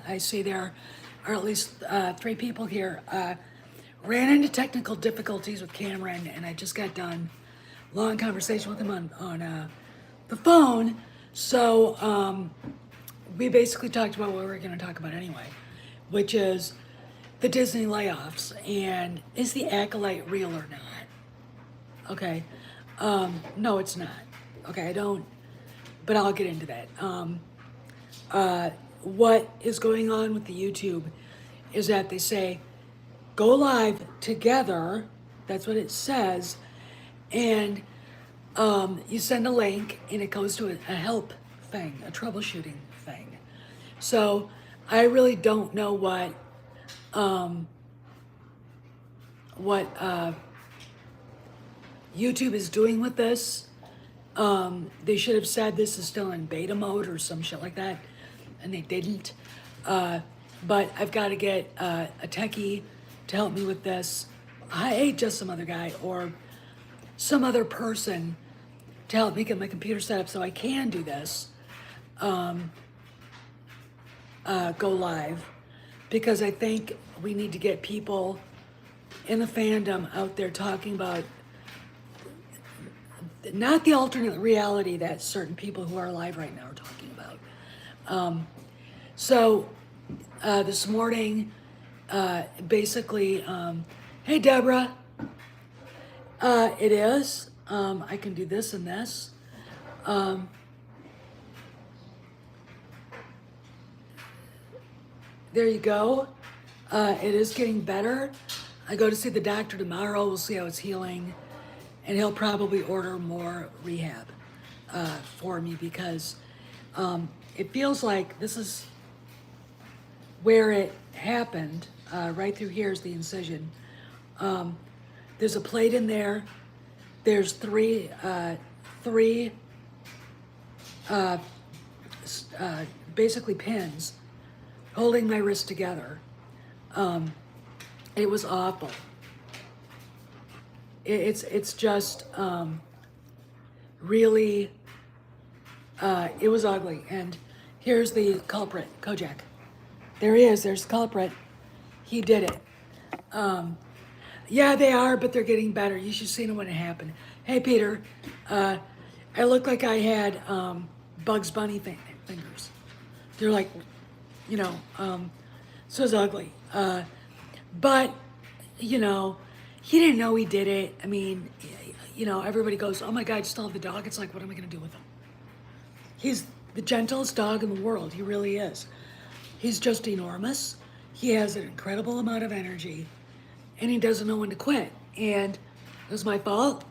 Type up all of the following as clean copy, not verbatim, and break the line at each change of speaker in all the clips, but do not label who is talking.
I see there are at least 3 people here. Ran into technical difficulties with Cameron, and I just got done. Long conversation with him on the phone. So we basically talked about what we were going to talk about anyway, which is the Disney layoffs and is the Acolyte real or not? Okay. No, it's not. Okay, I don't, but I'll get into that. What is going on with the YouTube is that they say go live together. That's what it says. And you send a link and it goes to a help thing, a troubleshooting thing. So I really don't know what YouTube is doing with this. They should have said this is still in beta mode or some shit like that, and they didn't. But I've got to get a techie to help me with this. I ain't just some other guy or some other person to help me get my computer set up so I can do this, go live, because I think we need to get people in the fandom out there talking about not the alternate reality that certain people who are live right now are talking about. So this morning, basically, hey Deborah, it is. I can do this and this. There you go. It is getting better. I go to see the doctor tomorrow. We'll see how it's healing. And he'll probably order more rehab for me because it feels like this is where it happened. Right through here is the incision. There's a plate in there. There's three basically pins holding my wrist together. It was awful. It's just really, it was ugly. And here's the culprit, Kojak. There he is, there's the culprit. He did it. Yeah, they are, but they're getting better. You should have seen it when it happened. Hey, Peter, I look like I had Bugs Bunny fingers. They're like, so it's ugly. But, he didn't know he did it. I mean, everybody goes, oh my God, you still have the dog? It's like, what am I going to do with him? He's the gentlest dog in the world. He really is. He's just enormous. He has an incredible amount of energy, and he doesn't know when to quit. And it was my fault.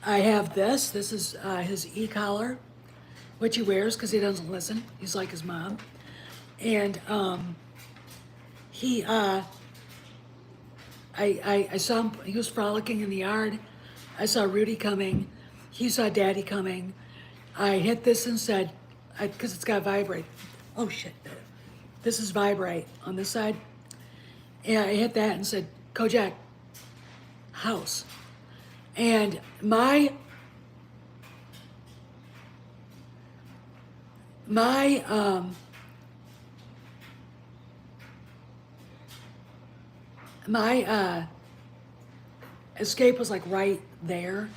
I have this. This is his e-collar, which he wears because he doesn't listen. He's like his mom. And I saw him, he was frolicking in the yard. I saw Rudy coming. He saw Daddy coming. I hit this and said, because it's got vibrate. Oh shit, this is vibrate on this side. And I hit that and said, Kojak, house. And my escape was like right there.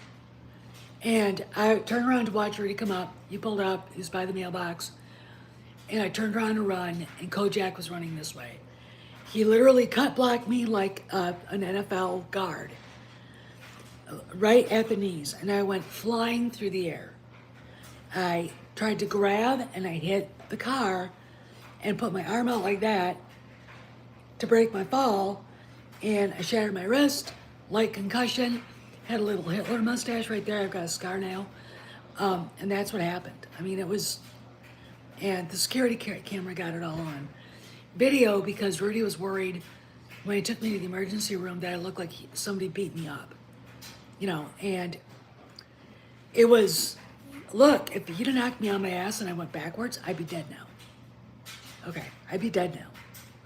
And I turned around to watch Rudy come up. He pulled up, he was by the mailbox. And I turned around to run, and Kojak was running this way. He literally cut blocked me like an NFL guard, right at the knees. And I went flying through the air. I tried to grab, and I hit the car and put my arm out like that to break my fall. And I shattered my wrist, light concussion, had a little Hitler mustache right there. I've got a scar now. And that's what happened. I mean, it was, and the security camera got it all on video because Rudy was worried when he took me to the emergency room that I looked like somebody beat me up, and it was, look, if he'd have knocked me on my ass and I went backwards, I'd be dead now. Okay, I'd be dead now.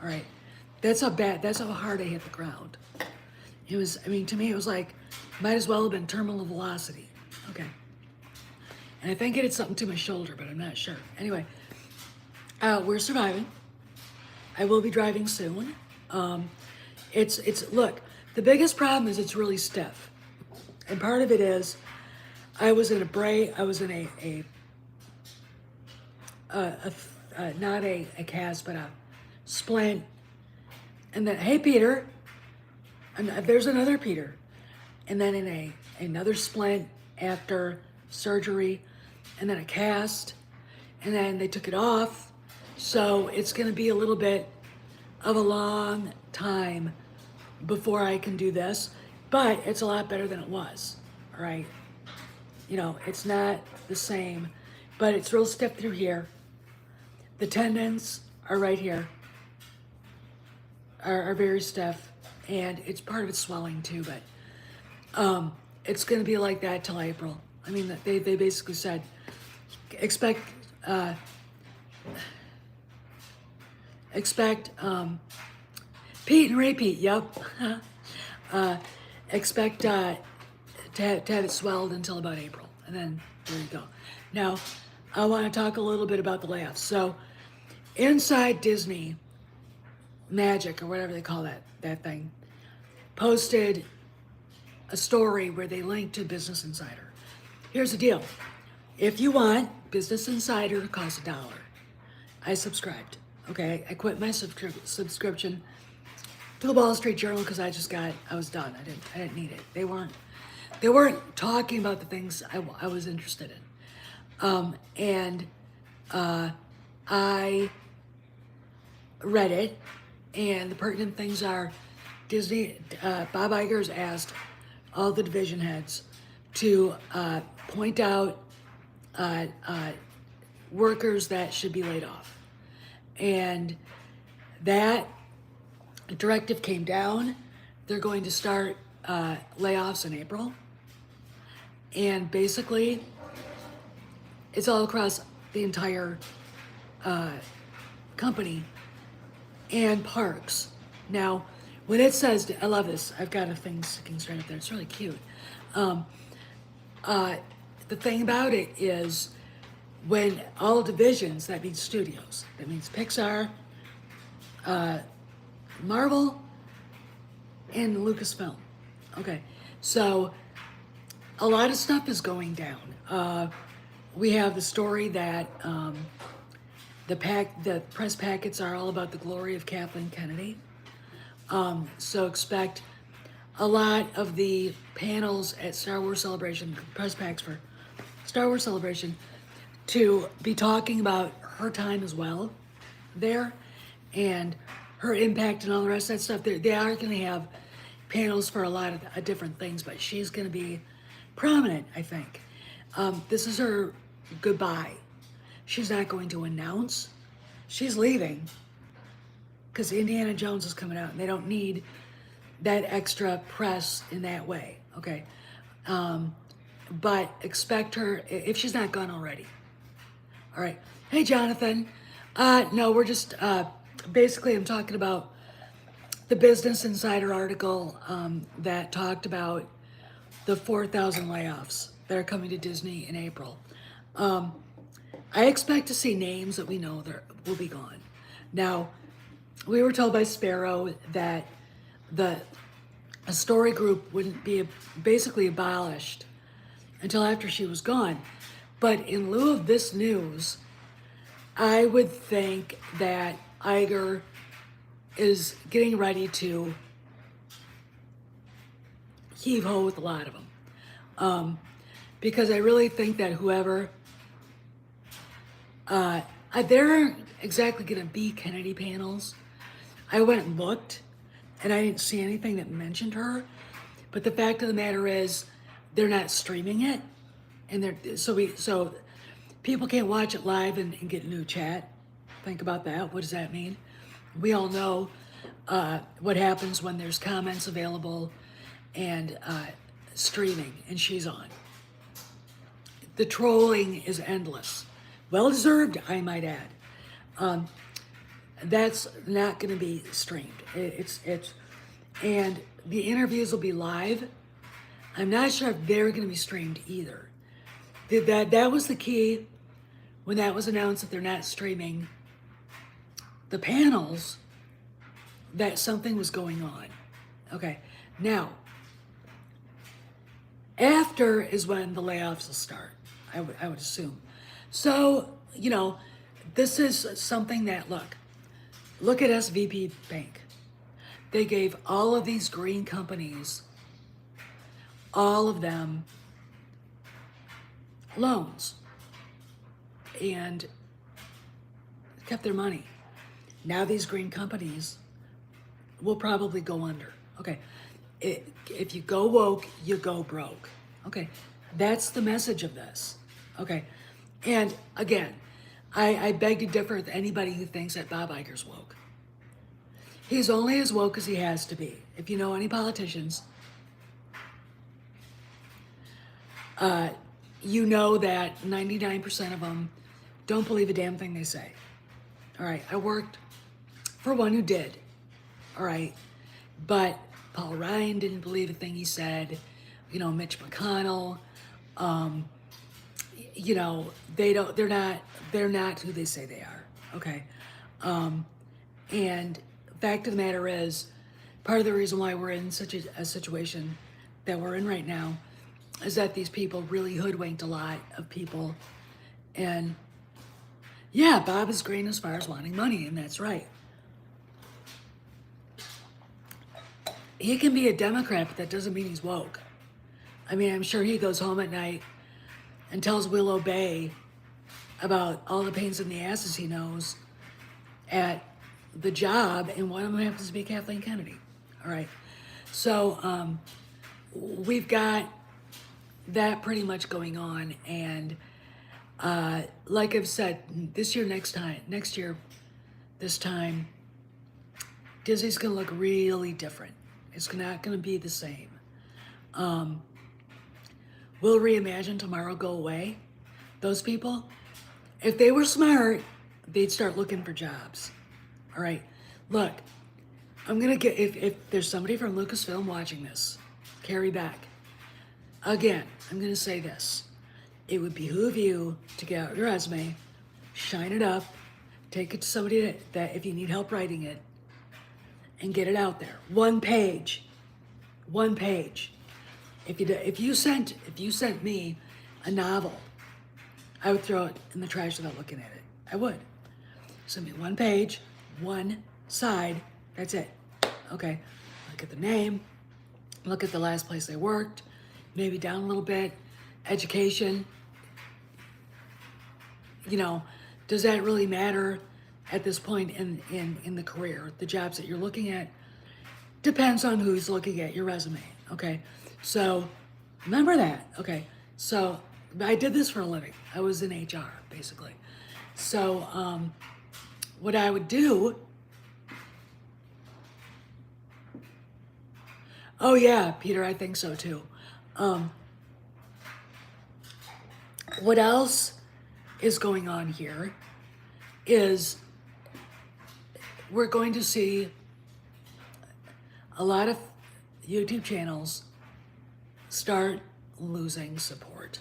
All right. That's how hard I hit the ground. It was, I mean, to me, it was like, might as well have been terminal velocity. Okay. And I think it did something to my shoulder, but I'm not sure. Anyway, we're surviving. I will be driving soon. Look, the biggest problem is it's really stiff. And part of it is I was in I was in not a cast, but a splint. And then, hey, Peter, and there's another Peter. And then in another splint after surgery, and then a cast, and then they took it off. So it's going to be a little bit of a long time before I can do this, but it's a lot better than it was, all right? You know, it's not the same, but it's real stiff through here. The tendons are right here, are very stiff, and it's part of its swelling too, but it's going to be like that till April. I mean, they basically said, expect Pete and repeat, yep. Expect to have it swelled until about April, and then there you go. Now, I want to talk a little bit about the layoffs. So, Inside Disney Magic, or whatever they call that thing, posted a story where they linked to Business Insider. Here's the deal. If you want Business Insider to cost $1, I subscribed. Okay, I quit my subscription to the Wall Street Journal because I was done. I didn't need it. They weren't talking about the things I was interested in. I read it, and the pertinent things are Disney. Bob Iger's asked all the division heads to point out workers that should be laid off. And that directive came down. They're going to start layoffs in April. And basically, it's all across the entire company and parks. Now, when it says, I love this, I've got a thing sticking straight up there, it's really cute. The thing about it is, when all divisions, that means studios, that means Pixar, Marvel, and Lucasfilm. Okay, so a lot of stuff is going down. We have the story that the press packets are all about the glory of Kathleen Kennedy. So expect a lot of the panels at Star Wars Celebration, press packs for Star Wars Celebration, to be talking about her time as well there, and her impact and all the rest of that stuff. They are going to have panels for a lot of different things, but she's going to be prominent, I think. This is her goodbye. She's not going to announce. She's leaving because Indiana Jones is coming out, and they don't need that extra press in that way, okay? But expect her, if she's not gone already. All right. Hey, Jonathan. No, we're just, basically I'm talking about the Business Insider article that talked about the 4,000 layoffs that are coming to Disney in April. I expect to see names that we know that will be gone. Now, we were told by Sparrow that a story group wouldn't be basically abolished until after she was gone. But in lieu of this news, I would think that Iger is getting ready to heave ho with a lot of them. Because I really think that whoever, there aren't exactly going to be Kennedy panels. I went and looked, and I didn't see anything that mentioned her. But the fact of the matter is, they're not streaming it, and so people can't watch it live and get new chat. Think about that. What does that mean? We all know what happens when there's comments available and streaming, and she's on. The trolling is endless. Well deserved, I might add. That's not going to be streamed. And the interviews will be live. I'm not sure if they're going to be streamed either. That was the key when that was announced, that they're not streaming the panels. that something was going on. Okay, now, after is when the layoffs will start, I would assume. So, this is something that, look at SVP Bank. They gave all of these green companies, all of them, loans and kept their money. Now these green companies will probably go under. Okay, if you go woke, you go broke. Okay, that's the message of this. Okay, and again, I beg to differ with anybody who thinks that Bob Iger's woke. He's only as woke as he has to be. If you know any politicians, you know that 99% of them don't believe a damn thing they say. All right, I worked for one who did. All right, but Paul Ryan didn't believe a thing he said. Mitch McConnell. They're not who they say they are. Okay, and fact of the matter is, part of the reason why we're in such a situation that we're in right now is that these people really hoodwinked a lot of people. And yeah, Bob is green as far as wanting money, and that's right. He can be a Democrat, but that doesn't mean he's woke. I mean, I'm sure he goes home at night and tells Willow Bay about all the pains in the asses he knows at the job, and one of them happens to be Kathleen Kennedy. All right. So we've got that pretty much going on. And like I've said, next year, this time, Disney's going to look really different. It's not going to be the same. Will Reimagine tomorrow go away? Those people, if they were smart, they'd start looking for jobs. All right, look, I'm going to get, if there's somebody from Lucasfilm watching this, Carrie Beck, again, I'm going to say this. It would behoove you to get out your resume, shine it up, take it to somebody that if you need help writing it, and get it out there. One page. If you sent me a novel, I would throw it in the trash without looking at it. I would. Send me one page, one side, that's it. Okay, look at the name, look at the last place they worked, maybe down a little bit, education. Does that really matter at this point in the career? The jobs that you're looking at depends on who's looking at your resume. Okay, so remember that. Okay, so I did this for a living. I was in HR basically. So what I would do, oh yeah, Peter, I think so too. What else is going on here is we're going to see a lot of YouTube channels start losing support.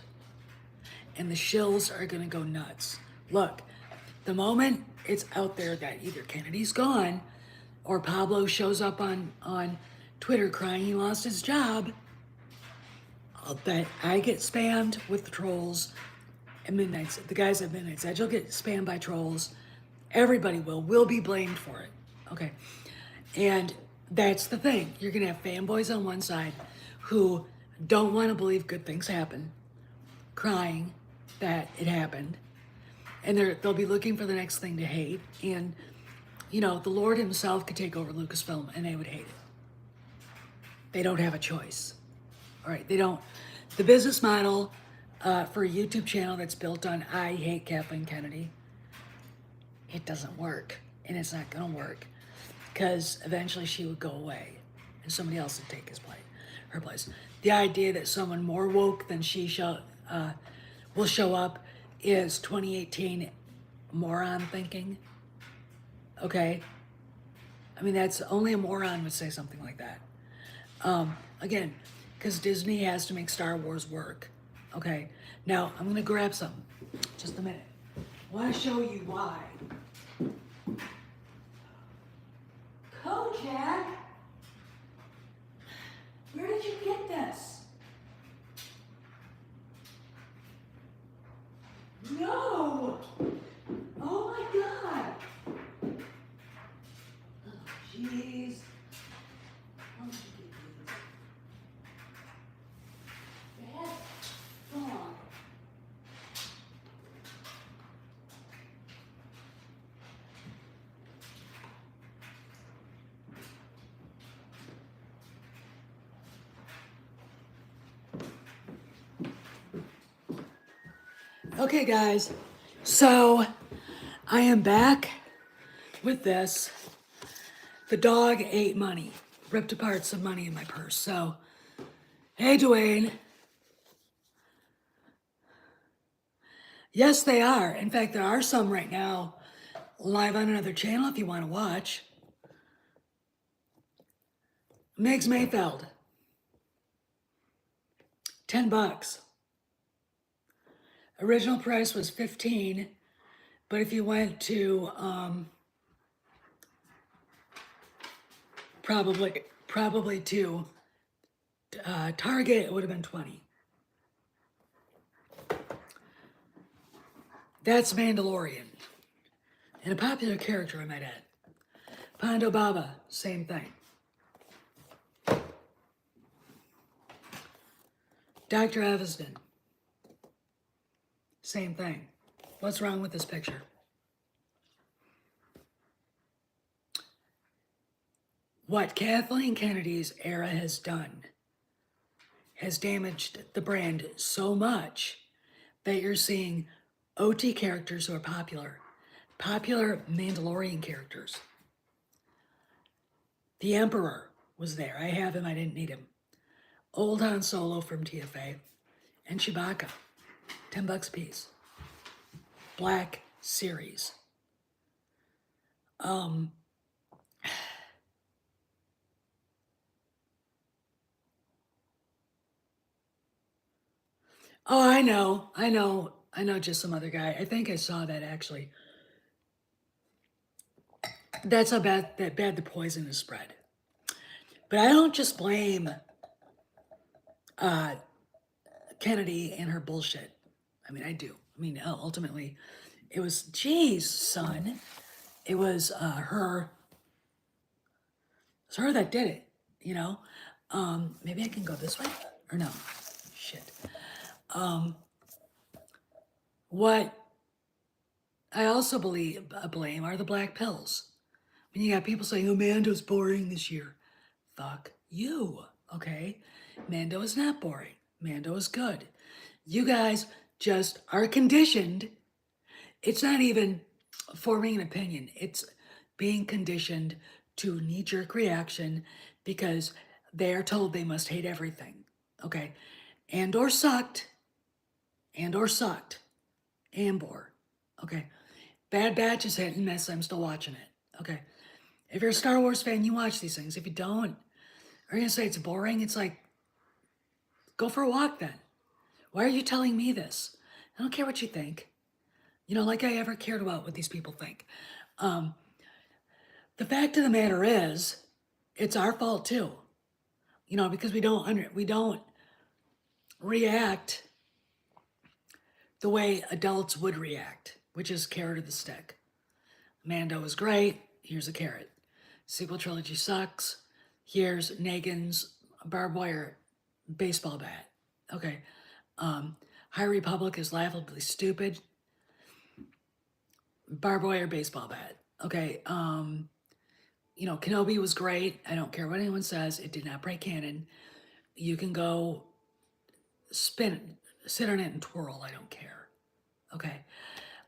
And the shills are going to go nuts. Look, the moment it's out there that either Kennedy's gone or Pablo shows up on Twitter crying he lost his job, I'll bet I get spammed with the trolls at Midnight's. The guys at Midnight's Edge will get spammed by trolls. Everybody will be blamed for it. Okay. And that's the thing. You're going to have fanboys on one side who don't want to believe good things happen, crying that it happened. And they'll be looking for the next thing to hate. And, the Lord himself could take over Lucasfilm and they would hate it. They don't have a choice. All right, they don't. The business model for a YouTube channel that's built on I hate Kathleen Kennedy, it doesn't work. And it's not going to work because eventually she would go away and somebody else would take her place. The idea that someone more woke than she will show up is 2018 moron thinking. Okay? I mean, that's only a moron would say something like that. Again, because Disney has to make Star Wars work. Okay? Now, I'm going to grab something. Just a minute. I want to show you why. Kojak Jack. Where did you get this? No! Oh my God! Oh, jeez. How did you get these? Dad? Come on. Okay, guys. So, I am back with this. The dog ate money, ripped apart some money in my purse. So, hey, Dwayne. Yes, they are. In fact, there are some right now live on another channel if you want to watch. Migs Mayfeld, $10. Original price was 15, but if you went to probably to Target, it would have been 20. That's Mandalorian, and a popular character, I might add. Pondo Baba, same thing. Dr. Evanston, same thing. What's wrong with this picture? What Kathleen Kennedy's era has done has damaged the brand so much that you're seeing OT characters who are popular Mandalorian characters. The Emperor was there. I have him, I didn't need him. Old Han Solo from TFA, and Chewbacca, $10 a piece. Black Series. Oh, I know just some other guy. I think I saw that actually. That's how bad the poison is spread. But I don't just blame Kennedy and her bullshit. I mean, I do. I mean, ultimately, it was, geez, son. It was her. It's her that did it, you know? Maybe I can go this way? Or no? Shit. What I also blame are the black pills. When you got people saying, oh, Mando's boring this year. Fuck you, okay? Mando is not boring. Mando is good. You guys just are conditioned. It's not even forming an opinion. It's being conditioned to knee-jerk reaction because they are told they must hate everything, okay? Andor sucked. Ambor, okay? Bad Batch is hit and miss. I'm still watching it, okay? If you're a Star Wars fan, you watch these things. If you don't, are you gonna say it's boring? It's like, go for a walk then. Why are you telling me this? I don't care what you think. You know, like I ever cared about what these people think. The fact of the matter is, it's our fault too. You know, because we don't react the way adults would react, which is carrot or the stick. Mando is great. Here's a carrot. Sequel trilogy sucks. Here's Negan's barbed wire baseball bat. Okay. High Republic is laughably stupid. Barbed wire baseball bat. Okay. You know, Kenobi was great. I don't care what anyone says. It did not break canon. You can go spin it, sit on it and twirl. I don't care. Okay.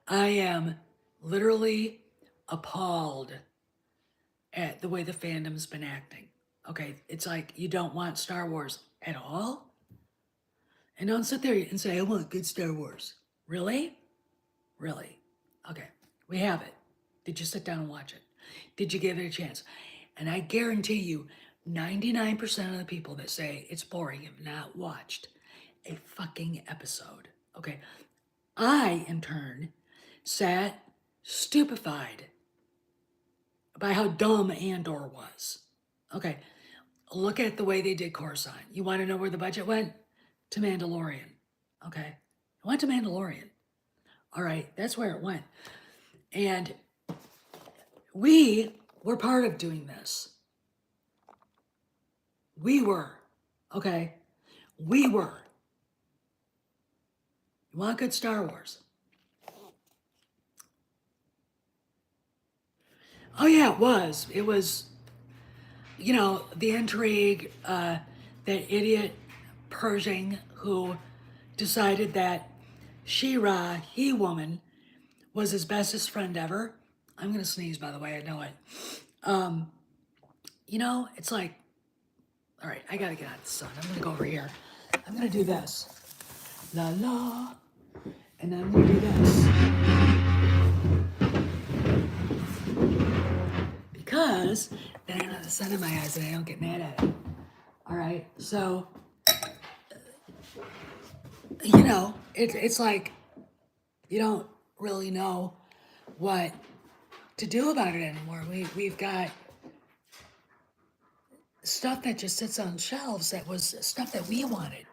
I am literally appalled at the way the fandom's been acting. Okay. It's like you don't want Star Wars at all. And don't sit there and say, I want good Star Wars. Really? Really? Okay. We have it. Did you sit down and watch it? Did you give it a chance? And I guarantee you, 99% of the people that say it's boring have not watched a fucking episode. Okay. I, in turn, sat stupefied by how dumb Andor was. Okay, look at the way they did Coruscant. You want to know where the budget went? To Mandalorian. Okay, it went to Mandalorian. All right, that's where it went. And we were part of doing this. We were. Okay, we were. You want good Star Wars? Oh yeah, it was. It was, the intrigue, that idiot Pershing who decided that She-Ra, he-woman, was his bestest friend ever. I'm gonna sneeze, by the way, I know it. It's like, all right, I gotta get out of the sun. I'm gonna go over here. I'm gonna do this. La la. And then I'm gonna do this. Because then I don't have the sun in my eyes and I don't get mad at it. All right, so it's like you don't really know what to do about it anymore. We've got stuff that just sits on shelves that was stuff that we wanted,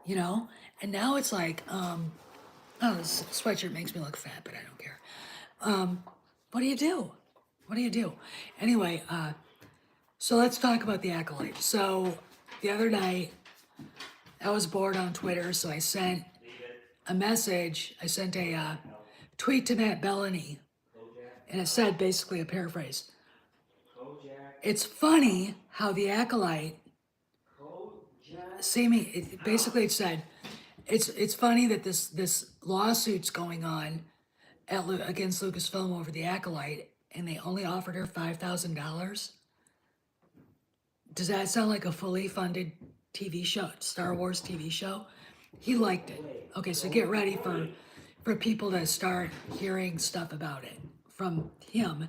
and now it's like, oh, this sweatshirt makes me look fat, but I don't care. What do you do? What do you do? Anyway, so let's talk about the Acolyte. So the other night, I was bored on Twitter, so I sent a message. I sent a tweet to Matt Bellany, and it said basically a paraphrase. It's funny how the Acolyte, basically it said, it's funny that this lawsuit's going on against Lucasfilm over the Acolyte, and they only offered her $5,000. Does that sound like a fully funded TV show, Star Wars TV show? He liked it. Okay, so get ready for people to start hearing stuff about it from him.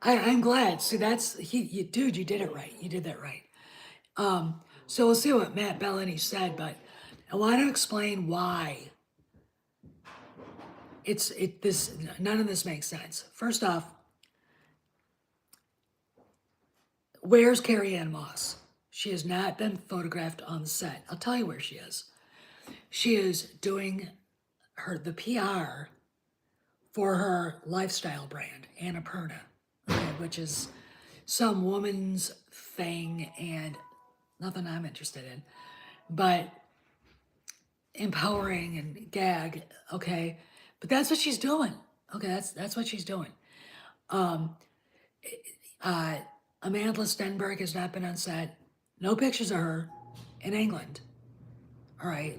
I'm glad. See, dude, you did it right. You did that right. So we'll see what Matt Bellany said, but I want to explain why none of this makes sense. First off, where's Carrie Ann Moss? She has not been photographed on the set. I'll tell you where she is. She is doing the PR for her lifestyle brand, Annapurna, okay, which is some woman's thing and nothing I'm interested in, but empowering and gag, okay? But that's what she's doing. Okay, that's what she's doing. Amanda Stenberg has not been on set. No pictures of her in England. All right.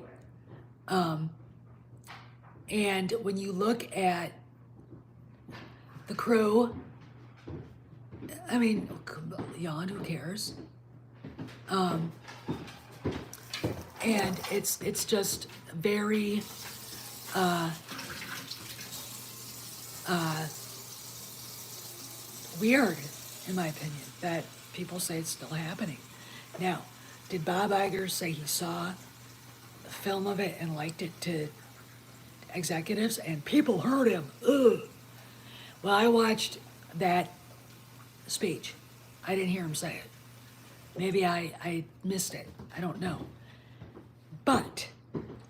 And when you look at the crew, I mean, yawn, who cares? And it's just very weird, in my opinion, that people say it's still happening. Now, did Bob Iger say he saw a film of it and liked it to executives and people heard him? Ugh. Well, I watched that speech. I didn't hear him say it. Maybe I missed it. I don't know. But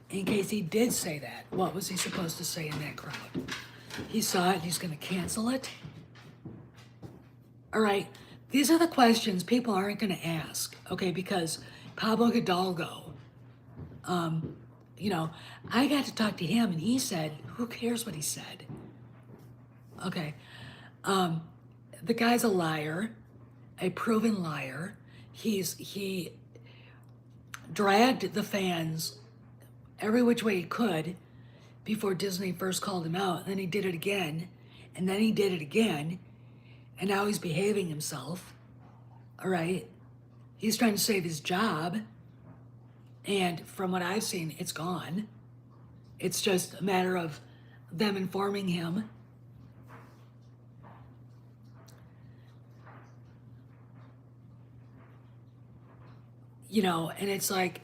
in case he did say that, what was he supposed to say in that crowd? He saw it, he's going to cancel it? All right, these are the questions people aren't going to ask, okay? Because Pablo Hidalgo, I got to talk to him and he said, who cares what he said? Okay. The guy's a liar, a proven liar. He dragged the fans every which way he could before Disney first called him out. And then he did it again, and then he did it again, and now he's behaving himself. All right. He's trying to save his job, and from what I've seen, it's gone. It's just a matter of them informing him. And it's like,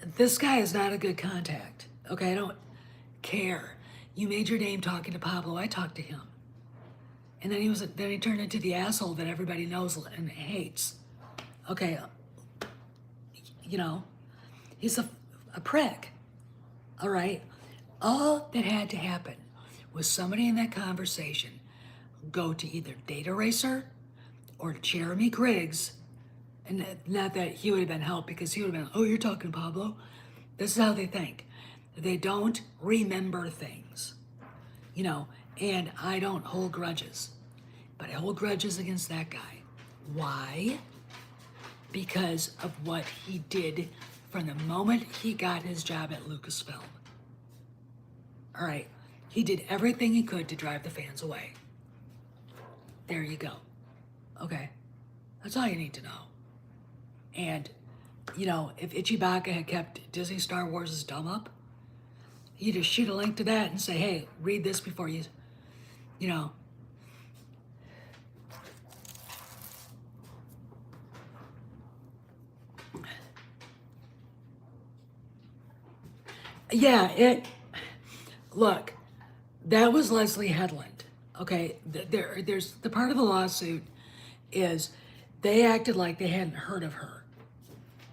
This guy is not a good contact. Okay, I don't care. You made your name talking to Pablo. I talked to him, and then he turned into the asshole that everybody knows and hates. Okay, you know, he's a prick. All right. All that had to happen was somebody in that conversation go to either Data Racer or Jeremy Griggs, and not that he would have been helped because he would have been, oh, you're talking to Pablo. This is how they think. They don't remember things, you know, and I don't hold grudges, but I hold grudges against that guy. Why? Because of what he did from the moment he got his job at Lucasfilm. All right, he did everything he could to drive the fans away. There you go. Okay, that's all you need to know. And, you know, if Ichibaka had kept Disney Star Wars' dumb up, you just shoot a link to that and say, hey, read this before you know. Yeah, look, that was Leslie Headland. Okay, there's the part of the lawsuit is they acted like they hadn't heard of her,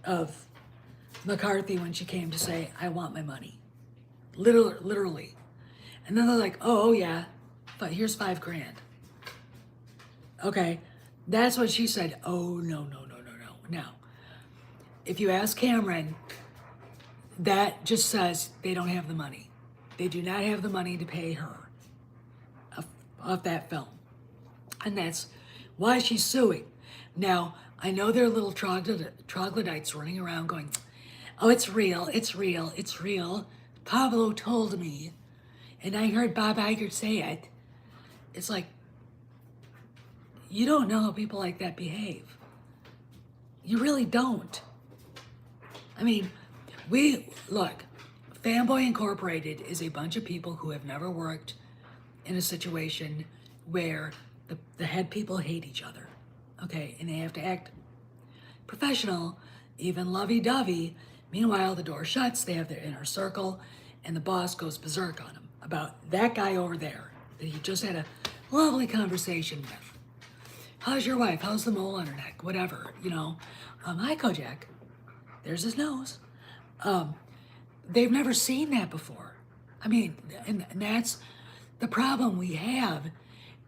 of McCarthy when she came to say, I want my money. Literally. And then they're like, oh yeah, but here's $5,000. Okay, that's what she said. Oh, no. Now, if you ask Cameron, that just says they don't have the money. They do not have the money to pay her off that film. And that's why she's suing. Now, I know there are little troglodytes running around going, oh, it's real. Pablo told me, and I heard Bob Iger say it. It's like, you don't know how people like that behave. You really don't. I mean, look, Fanboy Incorporated is a bunch of people who have never worked in a situation where the head people hate each other, okay, and they have to act professional, even lovey-dovey. Meanwhile, the door shuts, they have their inner circle, and the boss goes berserk on them about that guy over there that he just had a lovely conversation with. How's your wife? How's the mole on her neck? Whatever, you know. Hi, Kojak. There's his nose. They've never seen that before. I mean, and that's the problem we have,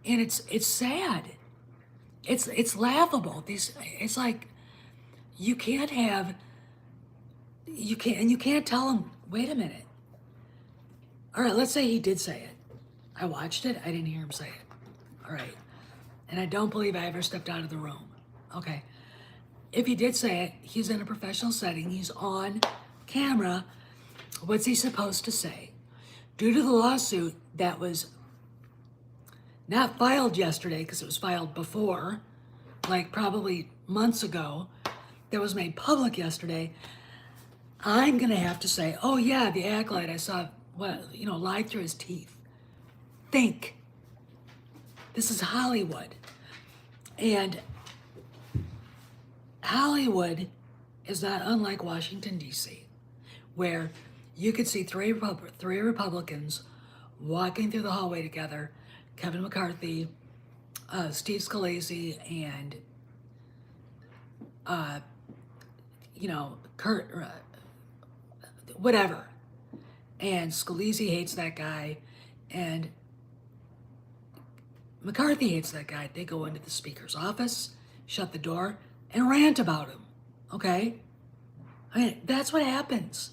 and it's sad. It's laughable. It's like you can't tell them. Wait a minute. All right, let's say he did say it. I watched it. I didn't hear him say it. All right, and I don't believe I ever stepped out of the room. Okay, if he did say it, he's in a professional setting. He's on camera. What's he supposed to say? Due to the lawsuit that was not filed yesterday, because it was filed before, like probably months ago, that was made public yesterday, I'm going to have to say, oh yeah, the Acolyte, I saw, lied through his teeth. Think. This is Hollywood. And Hollywood is not unlike Washington, D.C., where you could see three Republicans walking through the hallway together, Kevin McCarthy, Steve Scalise, and, Kurt, whatever. And Scalise hates that guy, and McCarthy hates that guy. They go into the speaker's office, shut the door, and rant about him, okay? I mean, that's what happens.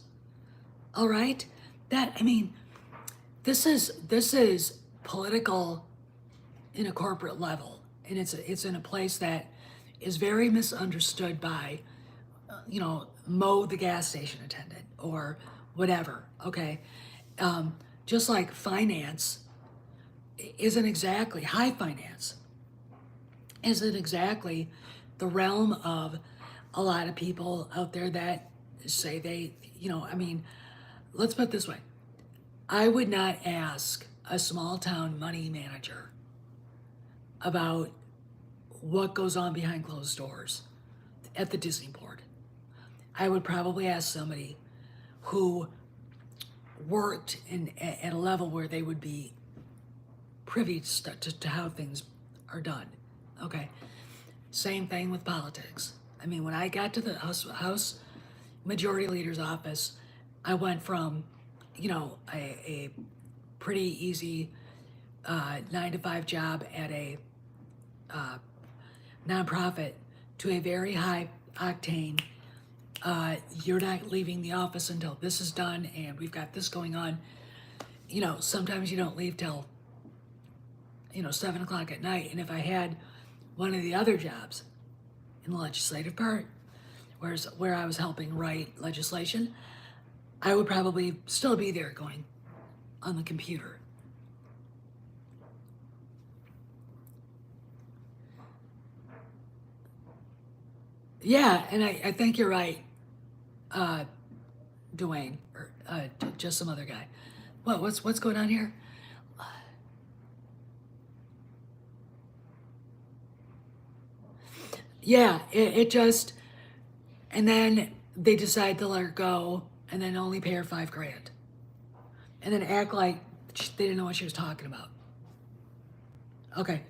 All right, this is political in a corporate level, and it's in a place that is very misunderstood by, Mo the gas station attendant or whatever. Okay, just like finance isn't exactly high finance isn't exactly the realm of a lot of people out there that say they, let's put it this way. I would not ask a small town money manager about what goes on behind closed doors at the Disney board. I would probably ask somebody who worked at a level where they would be privy to how things are done. Okay. Same thing with politics. I mean, when I got to the House Majority Leader's office, I went from, a pretty easy 9 to 5 job at a nonprofit to a very high octane. You're not leaving the office until this is done, and we've got this going on. Sometimes you don't leave till 7 o'clock at night. And if I had one of the other jobs in the legislative part, where I was helping write legislation, I would probably still be there going on the computer. Yeah, and I think you're right, Dwayne, or just some other guy. What's going on here? Yeah, it just, and then they decide to let her go, and then only pay her $5,000, and then act like they didn't know what she was talking about. Okay,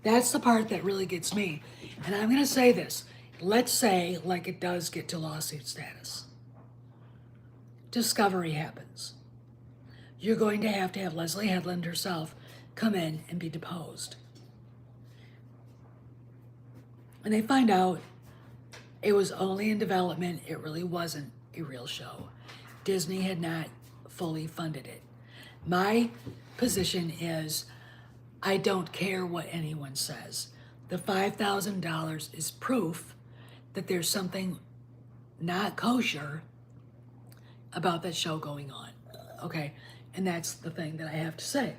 that's the part that really gets me. And I'm gonna say this. Let's say, like, it does get to lawsuit status. Discovery happens. You're going to have Leslie Headland herself come in and be deposed. And they find out it was only in development, it really wasn't a real show. Disney had not fully funded it. My position is, I don't care what anyone says. The $5,000 is proof that there's something not kosher about that show going on. Okay? And that's the thing that I have to say.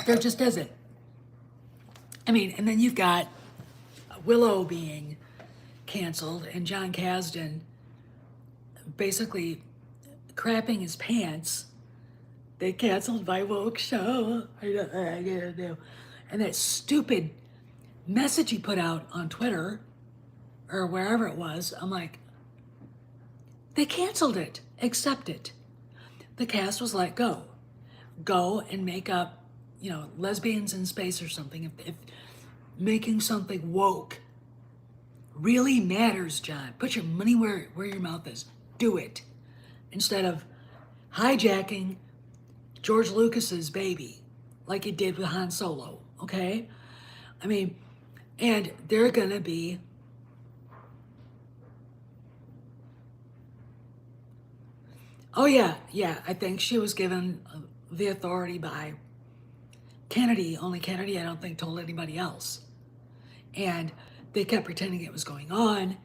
There just isn't. I mean, and then you've got Willow being canceled and John Kasdan basically crapping his pants. They canceled my woke show. And that stupid message he put out on Twitter or wherever it was, I'm like, they canceled it. Accept it. The cast was let go. Go and make up, lesbians in space or something. If making something woke really matters, John, put your money where your mouth is. Do it. Instead of hijacking George Lucas's baby like he did with Han Solo, okay? I mean, and they're gonna be oh yeah, I think she was given the authority by Kennedy. Only Kennedy, I don't think, told anybody else. And they kept pretending it was going on.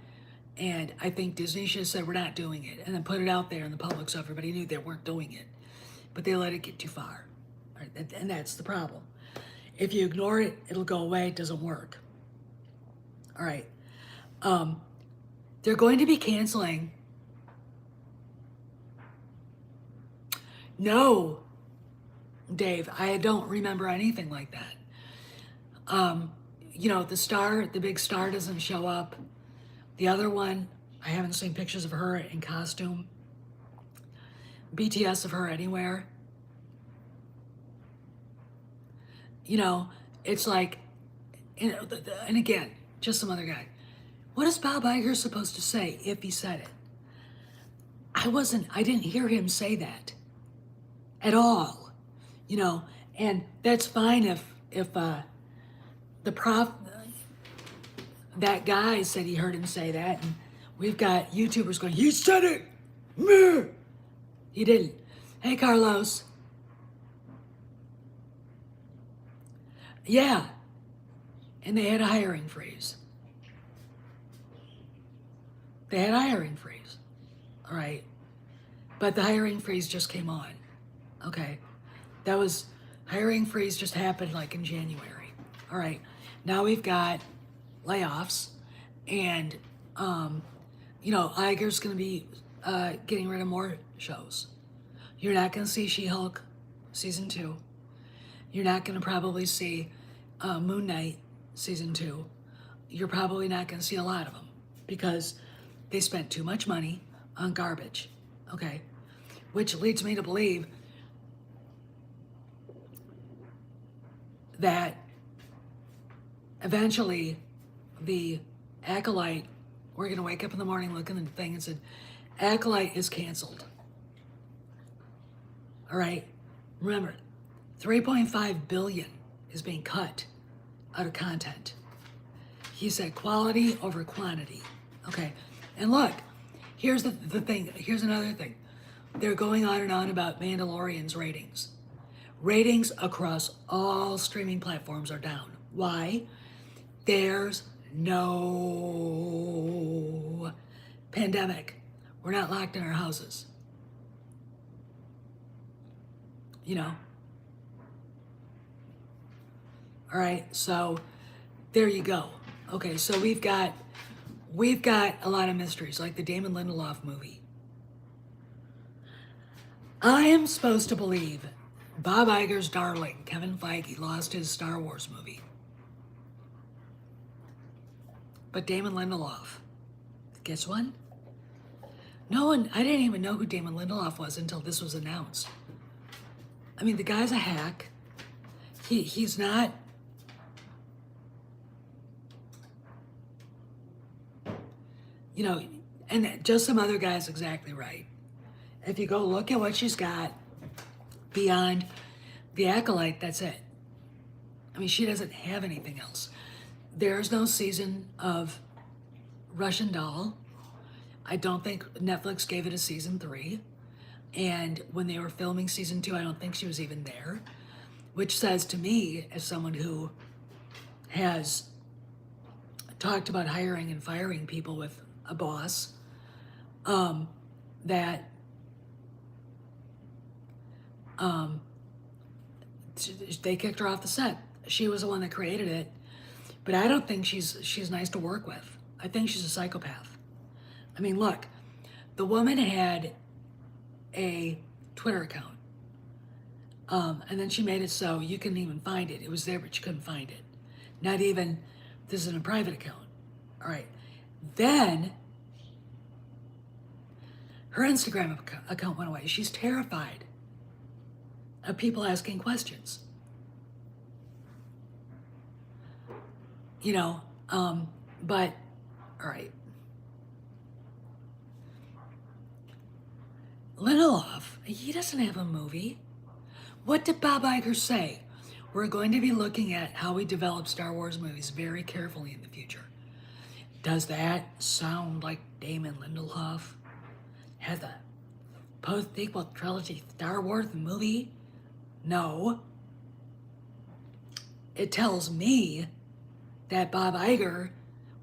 And I think Disney should have said, we're not doing it. And then put it out there in the public so everybody knew they weren't doing it. But they let it get too far. Right? And that's the problem. If you ignore it, it'll go away. It doesn't work. All right. They're going to be canceling. No, Dave, I don't remember anything like that. The big star doesn't show up. The other one, I haven't seen pictures of her in costume. BTS of her anywhere. It's like, and again, just some other guy. What is Bob Iger supposed to say if he said it? I didn't hear him say that at all, and that's fine if the prof, that guy said he heard him say that, and we've got YouTubers going, he said it, meh. He didn't. Hey, Carlos. Yeah, and they had a hiring freeze. They had a hiring freeze, all right? But the hiring freeze just came on, okay? Hiring freeze just happened like in January, all right? Now we've got layoffs, and, Iger's gonna be getting rid of more shows. You're not gonna see She-Hulk season 2. You're not gonna probably see Moon Knight season 2. You're probably not gonna see a lot of them because they spent too much money on garbage, okay? Which leads me to believe that eventually the Acolyte, we're going to wake up in the morning, look at the thing and said, Acolyte is canceled. All right? Remember, 3.5 billion is being cut out of content. He said quality over quantity. Okay. And look, here's the thing. Here's another thing. They're going on and on about Mandalorian's ratings. Ratings across all streaming platforms are down. Why? There's no pandemic. We're not locked in our houses. You know? All right, so there you go. Okay, so we've got a lot of mysteries, like the Damon Lindelof movie. I am supposed to believe Bob Iger's darling, Kevin Feige, lost his Star Wars movie. But Damon Lindelof gets one? No one, I didn't even know who Damon Lindelof was until this was announced. I mean, the guy's a hack. He's not, you know, and just some other guy's exactly right. If you go look at what she's got beyond the Acolyte, that's it. I mean, she doesn't have anything else. There's no season of Russian Doll. I don't think Netflix gave it a season 3. And when they were filming season 2, I don't think she was even there. Which says to me, as someone who has talked about hiring and firing people with a boss, that they kicked her off the set. She was the one that created it, but I don't think she's nice to work with. I think she's a psychopath. I mean, look, the woman had a Twitter account, and then she made it so you couldn't even find it. It was there, but you couldn't find it. Not even, this is a private account. All right. Then her Instagram account went away. She's terrified of people asking questions. You know, but, all right. Lindelof, he doesn't have a movie. What did Bob Iger say? We're going to be looking at how we develop Star Wars movies very carefully in the future. Does that sound like Damon Lindelof has a post-sequel trilogy Star Wars movie? No. It tells me that Bob Iger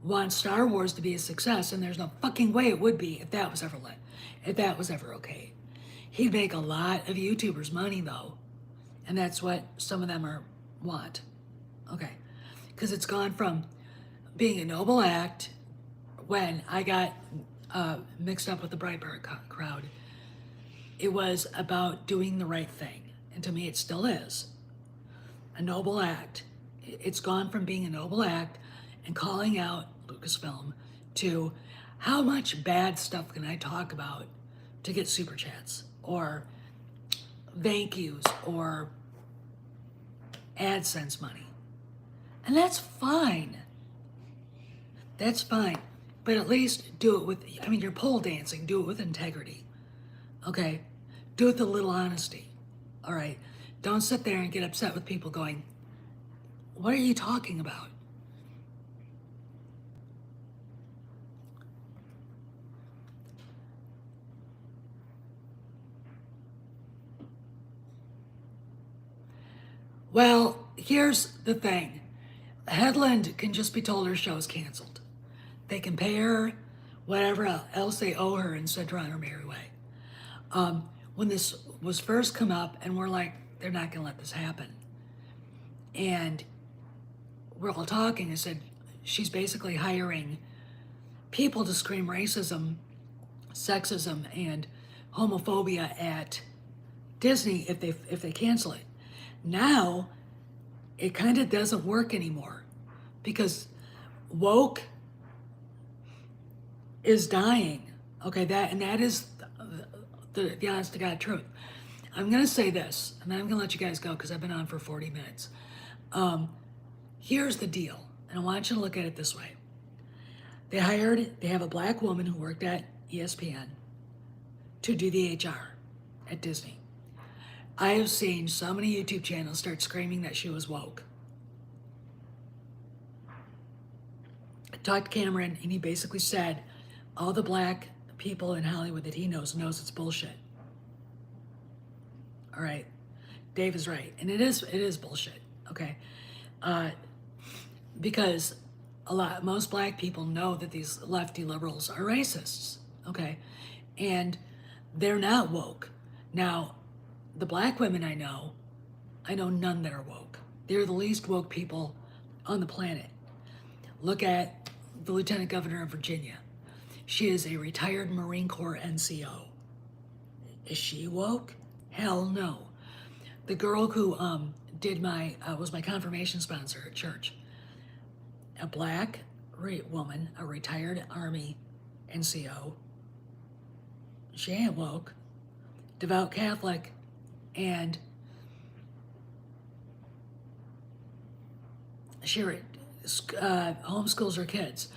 wants Star Wars to be a success, and there's no fucking way it would be if that was ever okay. He'd make a lot of YouTubers money though, and that's what some of them want. Okay, because it's gone from being a noble act. When I got mixed up with the Breitbart crowd, it was about doing the right thing, and to me it still is a noble act. It's gone from being a noble act and calling out Lucasfilm to how much bad stuff can I talk about to get super chats or thank yous or AdSense money. And that's fine. That's fine. But at least do it with, I mean, you're pole dancing, do it with integrity. Okay? Do it with a little honesty. All right? Don't sit there and get upset with people going, what are you talking about? Well, here's the thing. Headland can just be told her show is canceled. They can pay her whatever else they owe her and send her on her merry way. When this was first come up, and we're like, they're not going to let this happen. And we're all talking. I said, she's basically hiring people to scream racism, sexism, and homophobia at Disney if they cancel it. Now, it kind of doesn't work anymore because woke is dying. Okay, that is the honest to God truth. I'm gonna say this, and then I'm gonna let you guys go because I've been on for 40 minutes. Here's the deal, and I want you to look at it this way. They have a black woman who worked at ESPN to do the HR at Disney. I have seen so many YouTube channels start screaming that she was woke. I talked to Cameron, and he basically said all the black people in Hollywood that he knows it's bullshit. All right, Dave is right, and it is bullshit. Okay, because most black people know that these lefty liberals are racists. Okay, and they're not woke. Now, the black women I know none that are woke. They're the least woke people on the planet. Look at the Lieutenant Governor of Virginia. She is a retired Marine Corps NCO. Is she woke? Hell no. The girl who was my confirmation sponsor at church, a black woman, a retired Army NCO. She ain't woke. Devout Catholic, and she homeschools her kids.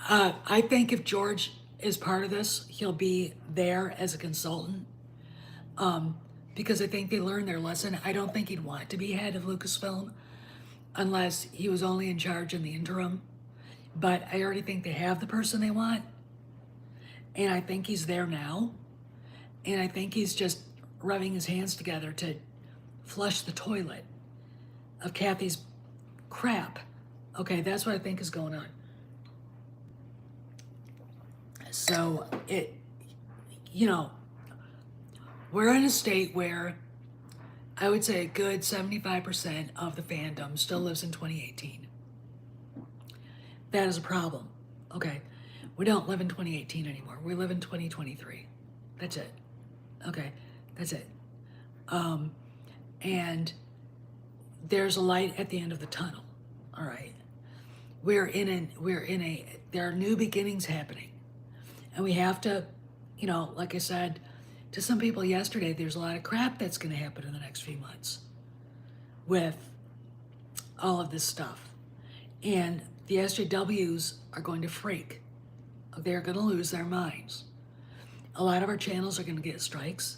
I think if George is part of this, he'll be there as a consultant, because I think they learned their lesson. I don't think he'd want to be head of Lucasfilm unless he was only in charge in the interim. But I already think they have the person they want, and I think he's there now, and I think he's just rubbing his hands together to flush the toilet of Kathy's crap. Okay, that's what I think is going on. So we're in a state where I would say a good 75% of the fandom still lives in 2018. That is a problem. Okay, we don't live in 2018 anymore. We live in 2023. That's it. Okay, that's it. And there's a light at the end of the tunnel. All right, there are new beginnings happening, and we have to, like I said to some people yesterday, there's a lot of crap that's going to happen in the next few months with all of this stuff, and the SJWs are going to freak. They're going to lose their minds. A lot of our channels are going to get strikes.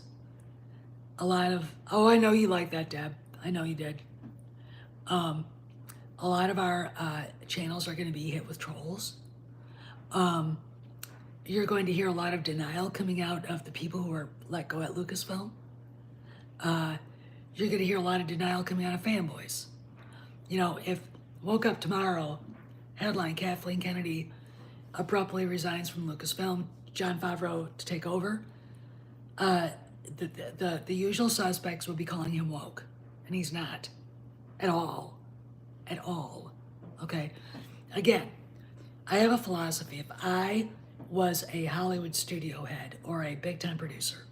I know you like that, Deb. I know you did. A lot of our channels are going to be hit with trolls. You're going to hear a lot of denial coming out of the people who are let go at Lucasfilm. You're going to hear a lot of denial coming out of fanboys. If woke up tomorrow, headline Kathleen Kennedy abruptly resigns from Lucasfilm, Jon Favreau to take over, the usual suspects would be calling him woke, and he's not at all. Okay, again, I have a philosophy. If I was a Hollywood studio head or a big time producer,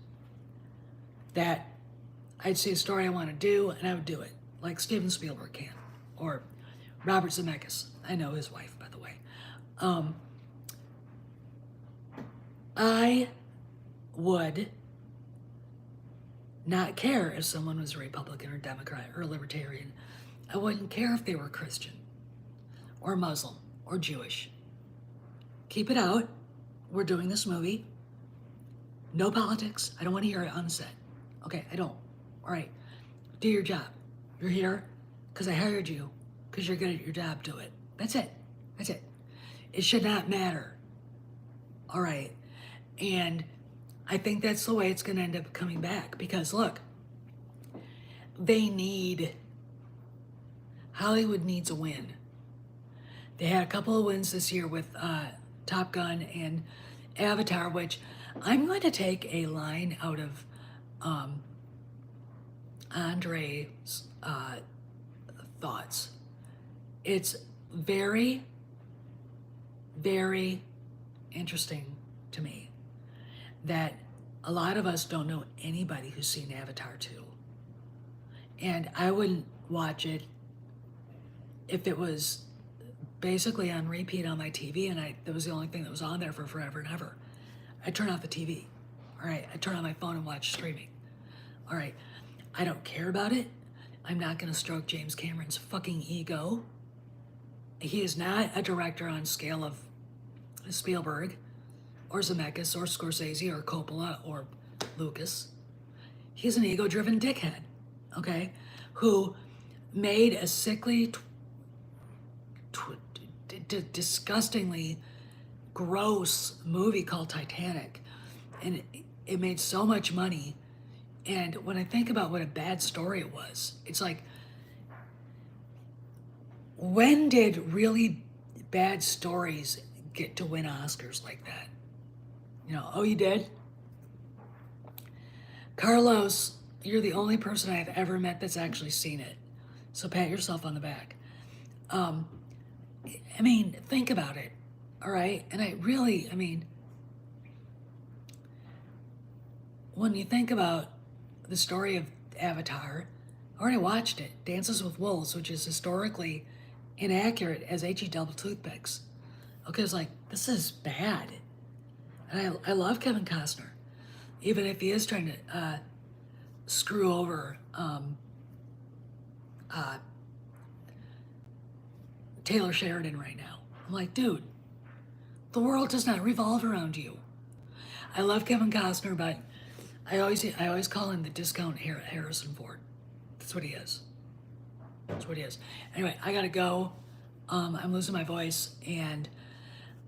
that I'd see a story I want to do and I would do it, like Steven Spielberg can, or Robert Zemeckis. I know his wife, by the way. I would not care if someone was a Republican or Democrat or Libertarian. I wouldn't care if they were Christian or Muslim or Jewish. Keep it out. We're doing this movie. No politics. I don't want to hear it on the set. Okay, I don't. All right, do your job. You're here because I hired you because you're good at your job. Do it. That's it. That's it. It should not matter. All right. And I think that's the way it's going to end up coming back, because look, Hollywood needs a win. They had a couple of wins this year with Top Gun and Avatar, which I'm going to take a line out of Andre's thoughts. It's very, very interesting to me that a lot of us don't know anybody who's seen Avatar 2. And I wouldn't watch it if it was basically on repeat on my TV, and that was the only thing that was on there for forever and ever. I turn off the TV. All right, I turn on my phone and watch streaming. All right, I don't care about it. I'm not going to stroke James Cameron's fucking ego. He is not a director on scale of Spielberg or Zemeckis or Scorsese or Coppola or Lucas. He's an ego-driven dickhead, okay, who made a sickly, disgustingly gross movie called Titanic, and it made so much money. And when I think about what a bad story it was, it's like, when did really bad stories get to win Oscars like that? You know, oh, you did? Carlos, you're the only person I've ever met that's actually seen it. So pat yourself on the back. I mean, think about it, all right? And I mean, when you think about the story of Avatar, I already watched it, Dances with Wolves, which is historically inaccurate as H-E double toothpicks. Okay, it's like, this is bad. And I love Kevin Costner, even if he is trying to screw over Taylor Sheridan right now. I'm like, dude, the world does not revolve around you. I love Kevin Costner, but I always call him the discount Harrison Ford. That's what he is. That's what he is. Anyway, I gotta go. I'm losing my voice, and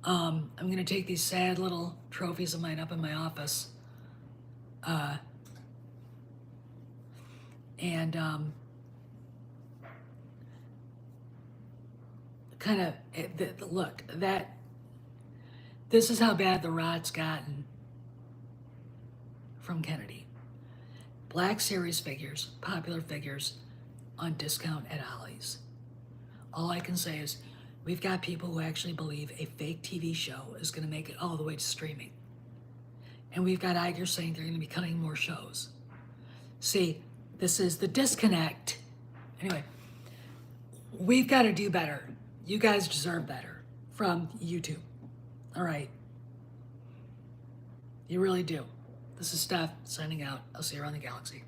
I'm gonna take these sad little trophies of mine up in my office, and kind of look that. This is how bad the rot's gotten from Kennedy. Black series figures, popular figures, on discount at Ollie's. All I can say is we've got people who actually believe a fake TV show is going to make it all the way to streaming. And we've got Iger saying they're going to be cutting more shows. See, this is the disconnect. Anyway, we've got to do better. You guys deserve better from YouTube. All right. You really do. This is Steph signing out. I'll see you around the galaxy.